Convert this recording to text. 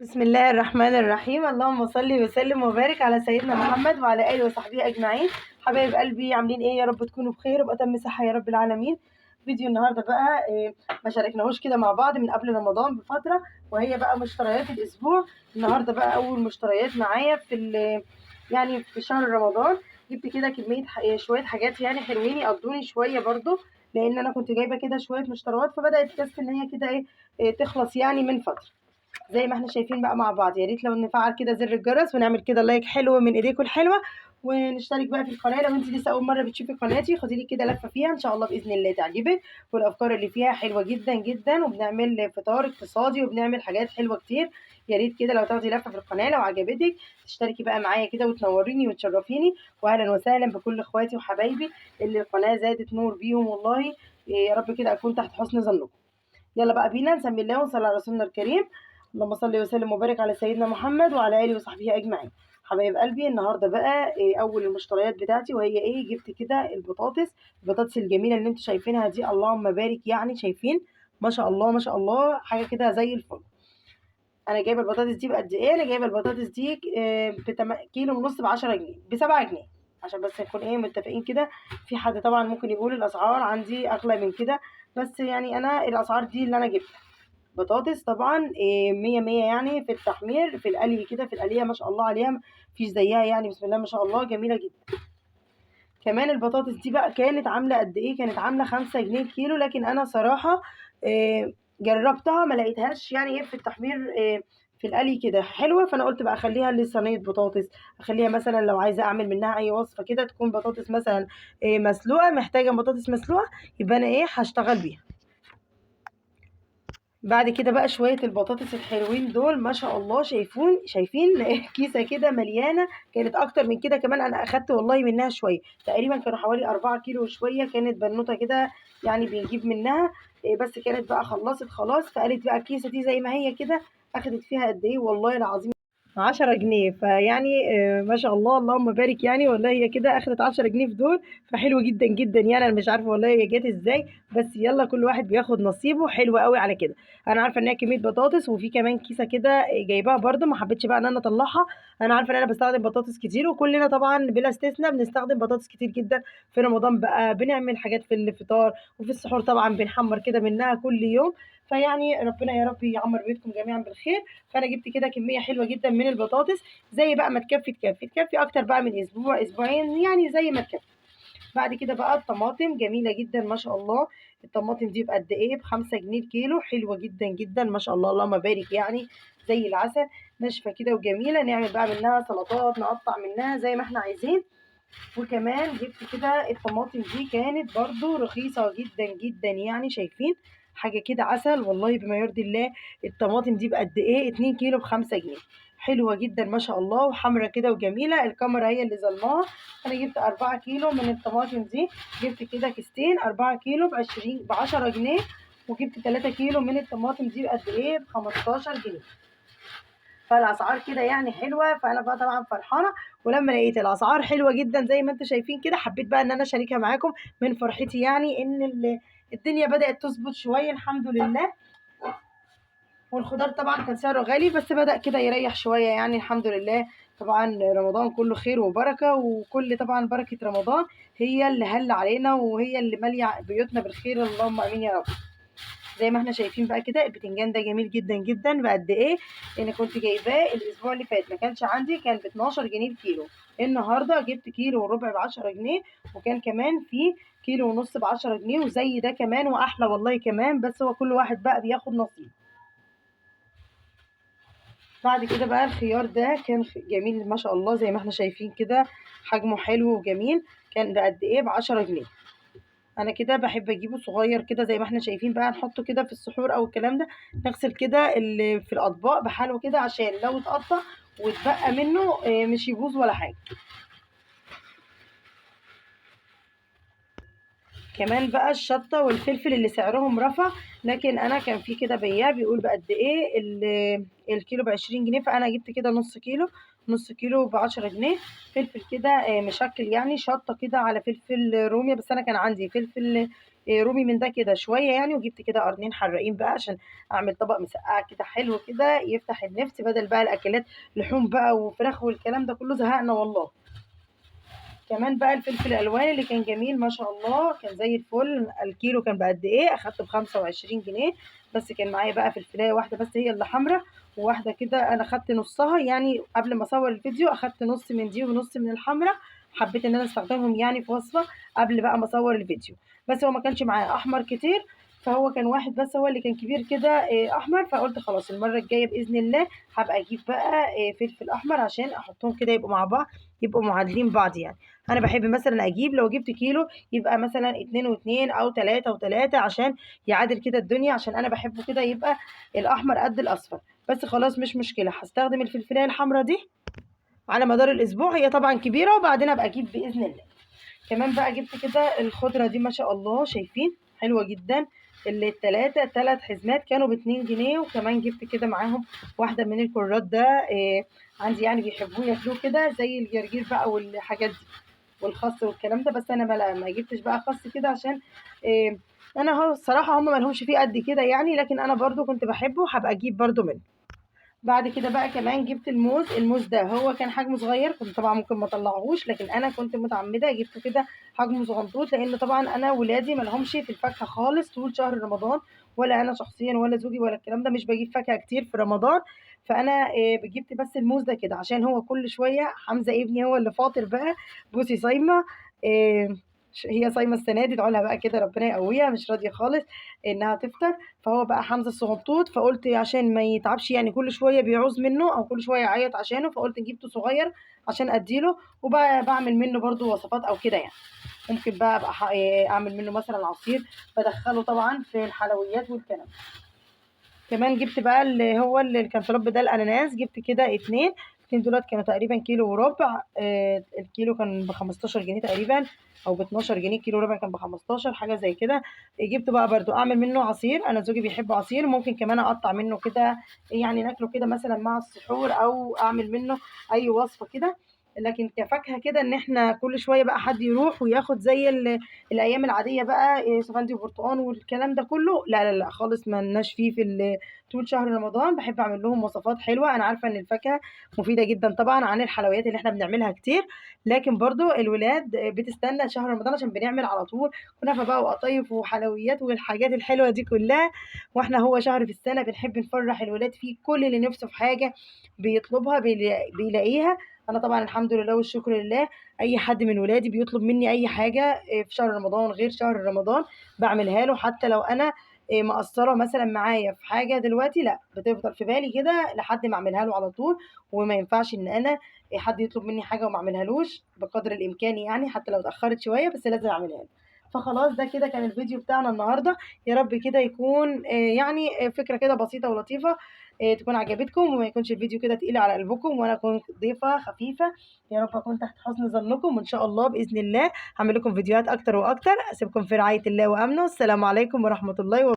بسم الله الرحمن الرحيم. اللهم صل وسلم وبارك على سيدنا محمد وعلى اله وصحبه اجمعين. حبايب قلبي عاملين ايه؟ يا رب تكونوا بخير وبأتم صحه يا رب العالمين. فيديو النهارده بقى ما شاركناهوش كده مع بعض من قبل رمضان بفتره، وهي بقى مشتريات الاسبوع. النهارده بقى اول مشتريات معايا يعني في شهر رمضان. جبت كده كميه شويه حاجات يعني حلوين يقضوني شويه برضو، لان انا كنت جايبه كده شويه مشتريات فبدات تحس ان هي كده تخلص يعني من فتره. زي ما احنا شايفين بقى مع بعض، يا ريت لو نفعل كده زر الجرس ونعمل كده لايك حلو من ايديكم الحلوه، ونشترك بقى في القناه. لو انت لسه اول مره بتشوفي قناتي خدي لي كده لفه فيها، ان شاء الله باذن الله تعجبك، والافكار اللي فيها حلوه جدا جدا، وبنعمل فطار اقتصادي وبنعمل حاجات حلوه كتير. يا ريت كده لو تاخدي لفه في القناه لو عجبتك تشتركي بقى معايا كده وتنوريني وتشرفيني. واهلا وسهلا بكل اخواتي وحبايبي اللي القناه زادت نور بيهم والله. يا رب كده اكون تحت حسن ظنكم. يلا بقى بينا نسمي الله ونصلي على رسولنا الكريم. اللهم صل وسلم وبارك على سيدنا محمد وعلى اله وصحبه اجمعين. حبايب قلبي النهارده بقى اول المشتريات بتاعتي، وهي جبت كده البطاطس الجميله اللي انتم شايفينها دي، اللهم بارك يعني شايفين، ما شاء الله ما شاء الله، حاجه كده زي الفل. انا جايبه البطاطس دي بقد ايه؟ انا جايبه البطاطس دي كيلو ونص ب 10 جنيه، ب 7 جنيه، عشان بس نكون متفقين كده. في حد طبعا ممكن يقول الاسعار عندي اغلى من كده، بس يعني انا الاسعار دي اللي انا جبتها. بطاطس طبعا مية مية يعني في التحمير، في القلي كده، في القلية ما شاء الله عليها، مفيش زيها يعني، بسم الله ما شاء الله، جميلة جدا. كمان البطاطس دي بقى كانت عاملة قد ايه؟ كانت عاملة 5 جنيه الكيلو، لكن انا صراحة جربتها ما لقيتهاش يعني في التحمير في القلي كده حلوة، فانا قلت بقى اخليها لصينية بطاطس، اخليها مثلا لو عايزة اعمل منها اي وصفة كده تكون بطاطس مثلا مسلوقة، محتاجة بطاطس مسلوقة، يبقى انا هشتغل بيها. بعد كده بقى شوية البطاطس الحلوين دول ما شاء الله، شايفين كيسة كده مليانة، كانت أكتر من كده كمان، أنا أخدت والله منها شوية، تقريبا كانوا حوالي 4 كيلو وشوية، كانت بنوتة كده يعني بنجيب منها بس كانت بقى خلصت خلاص، فقالت بقى الكيسة دي زي ما هي كده، أخدت فيها قد إيه والله العظيم؟ 10 جنيه. فيعني ما شاء الله اللهم بارك يعني، والله هي كده اخدت 10 جنيه في دول، فحلو جدا جدا يعني. انا مش عارفه والله هي جت ازاي، بس يلا كل واحد بياخد نصيبه، حلو قوي على كده. انا عارفه ان هي كميه بطاطس، وفي كمان كيسه كده جايباها برده، ما حبيتش بقى ان انا اطلعها. انا عارفه ان انا بستخدم بطاطس كتير، وكلنا طبعا بلا استثناء بنستخدم بطاطس كتير جدا في رمضان، بقى بنعمل حاجات في الفطار وفي السحور، طبعا بنحمر كده منها كل يوم. فيعني ربنا يا رب يعمر بيتكم جميعا بالخير. فانا جبت كده كميه حلوه جدا من البطاطس، زي بقى ما تكفي اكتر بقى من اسبوع اسبوعين يعني، زي ما تكفي. بعد كده بقى الطماطم جميله جدا ما شاء الله. الطماطم دي بقد ايه؟ ب5 جنيه الكيلو، حلوه جدا جدا ما شاء الله اللهم بارك يعني، زي العسل، ناشفه كده وجميله، نعمل بقى منها سلطات، نقطع منها زي ما احنا عايزين. وكمان جبت كده الطماطم دي كانت برضو رخيصة جدا جدا يعني، شايفين حاجة كده عسل والله بما يرضي الله. الطماطم دي بقد ايه؟ 2 كيلو ب5 جنيه، حلوة جدا ما شاء الله، وحمرة كده وجميلة، الكاميرا هي اللي ظلماها. انا جبت 4 كيلو من الطماطم دي، جبت كده كيستين 4 كيلو ب10 جنيه، وجبت 3 كيلو من الطماطم دي بقد ايه؟ ب15 جنيه. فالاسعار كده يعني حلوه، فانا بقى طبعا فرحانه. ولما لقيت الاسعار حلوه جدا زي ما انتم شايفين كده، حبيت بقى ان انا اشاركها معاكم من فرحتي يعني، ان الدنيا بدات تظبط شويه الحمد لله. والخضار طبعا كان سعره غالي، بس بدأ كده يريح شويه يعني الحمد لله. طبعا رمضان كله خير وبركه، وكل طبعا بركه رمضان هي اللي هل علينا، وهي اللي ماليه بيوتنا بالخير، اللهم امين يا رب. زي ما احنا شايفين بقى كده البتنجان ده جميل جدا جدا بقد ايه؟ انا كنت جايباه الاسبوع اللي فات ما كانش عندي، كان ب 12 جنيه الكيلو. النهارده جبت كيلو وربع ب 10 جنيه، وكان كمان في كيلو ونص ب 10 جنيه، وزي ده كمان واحلى والله كمان، بس هو كل واحد بقى بياخد نصيب. بعد كده بقى الخيار ده كان جميل ما شاء الله، زي ما احنا شايفين كده، حجمه حلو وجميل، كان بقد ايه؟ ب 10 جنيه. انا كده بحب اجيبه صغير كده، زي ما احنا شايفين بقى، نحطه كده في السحور او الكلام ده، نغسل كده اللي في الاطباق بحاله كده، عشان لو اتقطع واتبقى منه مش يبوظ ولا حاجه. كمان بقى الشطه والفلفل اللي سعرهم رفع، لكن انا كان في كده بياع بيقول بقد ايه الكيلو ب20 جنيه، فانا جبت كده نص كيلو ب10 جنيه. فلفل كده مشكل يعني، شطه كده على فلفل رومي، بس انا كان عندي فلفل رومي من ده كده شويه يعني، وجبت كده قرنين حراقين بقى عشان اعمل طبق مسقعه كده حلو كده يفتح النفس، بدل بقى الاكلات لحوم بقى وفراخ والكلام ده كله، زهقنا والله. كمان بقى الفلفل الالوان اللي كان جميل ما شاء الله، كان زي الفل. الكيلو كان بقد ايه؟ اخدته ب25 جنيه. بس كان معايا بقى فلفلايه واحده بس هي اللي حمرا، وواحده كده انا خدت نصها يعني قبل ما اصور الفيديو، اخدت نص من دي ونص من الحمرا. حبيت ان انا استخدمهم يعني في وصفه قبل بقى ما اصور الفيديو. بس هو ما كانش معايا احمر كتير، فهو كان واحد بس هو اللي كان كبير كده احمر. فقلت خلاص المره الجايه باذن الله هبقى اجيب بقى فلفل احمر عشان احطهم كده يبقوا مع بعض، يبقوا معادلين بعض يعني. انا بحب مثلا اجيب لو جبت كيلو يبقى مثلا 2 و2 او 3 و3 عشان يعادل كده الدنيا، عشان انا بحبه كده يبقى الاحمر قد الاصفر. بس خلاص مش مشكله، هستخدم الفلفلايه الحمراء دي على مدار الاسبوع، هي طبعا كبيره، وبعدين ابقى اجيب باذن الله. كمان بقى جبت كده الخضره دي ما شاء الله شايفين حلوه جدا. اللي التلاتة 3 حزمات كانوا ب2 جنيه، وكمان جبت كده معاهم واحدة من الكرات ده عندي يعني بيحبوه ياكلوه كده زي الجرجير بقى والحاجات دي والخس والكلام ده. بس انا ما جبتش بقى خس كده عشان إيه، انا هو الصراحه هم ما لهمش فيه قد كده يعني، لكن انا برضو كنت بحبه، هبقى اجيب برضو منه. بعد كده بقى كمان جبت الموز ده هو كان حجمه صغير، كنت طبعا ممكن ما اطلعهوش، لكن انا كنت متعمده جبته كده حجمه صغنطوط، لان طبعا انا ولادي ما لهمش في الفاكهه خالص طول شهر رمضان، ولا انا شخصيا ولا زوجي ولا الكلام ده، مش بجيب فاكهه كتير في رمضان. فانا جبت بس الموز ده كده عشان هو كل شويه حمزه ابني هو اللي فاطر بقى. بصي صايمه هي صايمه السنه دي، ادعوا لها بقى كده ربنا يقويها، مش راضيه خالص انها تفطر. فهو بقى حمزه الصغنطوط، فقلت عشان ما يتعبش يعني كل شويه بيعوز منه او كل شويه يعيط عشانه، فقلت جبته صغير عشان اديله. وبقى بعمل منه برضو وصفات او كده يعني. ممكن بقى ابقى اعمل منه مثلا عصير بدخله طبعا في الحلويات والكلام. كمان جبت بقى اللي هو اللي الكنتالوب ده الاناناس، جبت كده 2 دولار كانوا تقريبا كيلو وربع. الكيلو كان ب15 جنيه تقريبا، او ب12 جنيه، كيلو ربع كان ب15 حاجه زي كده. جبت بقى برضو اعمل منه عصير، انا زوجي بيحب عصير، ممكن كمان اقطع منه كده يعني ناكله كده مثلا مع السحور، او اعمل منه اي وصفه كده. لكن كفاكهه كده ان احنا كل شويه بقى حد يروح وياخد زي الايام العاديه بقى سفندي وبرتقال والكلام ده كله، لا لا لا خالص، ما لناش فيه في طول شهر رمضان. بحب اعمل لهم وصفات حلوه، انا عارفه ان الفاكهه مفيده جدا طبعا عن الحلويات اللي احنا بنعملها كتير، لكن برضو الولاد بتستنى شهر رمضان عشان بنعمل على طول كنافه بقى وقطايف وحلويات والحاجات الحلوه دي كلها. واحنا هو شهر في السنه بنحب نفرح الولاد فيه، كل اللي نفسه في حاجه بيطلبها بيلاقيها. انا طبعا الحمد لله والشكر لله، اي حد من ولادي بيطلب مني اي حاجه في شهر رمضان غير شهر رمضان بعملها له، حتى لو انا مقصره مثلا معايا في حاجه دلوقتي، لا بتفضل في بالي كده لحد ما اعملها له على طول. وما ينفعش ان انا حد يطلب مني حاجه وما اعملهالوش بقدر الامكان يعني، حتى لو اتاخرت شويه بس لازم اعملها له. فخلاص ده كده كان الفيديو بتاعنا النهارده، يا رب كده يكون يعني فكره كده بسيطه ولطيفه تكون عجبتكم، وما يكونش الفيديو كده تقيل على قلبكم، وانا اكون ضيفه خفيفه. يا رب اكون تحت حسن ظنكم، وان شاء الله باذن الله هعمل لكم فيديوهات اكتر واكتر. اسيبكم في رعايه الله وامنه، السلام عليكم ورحمه الله وبركاته.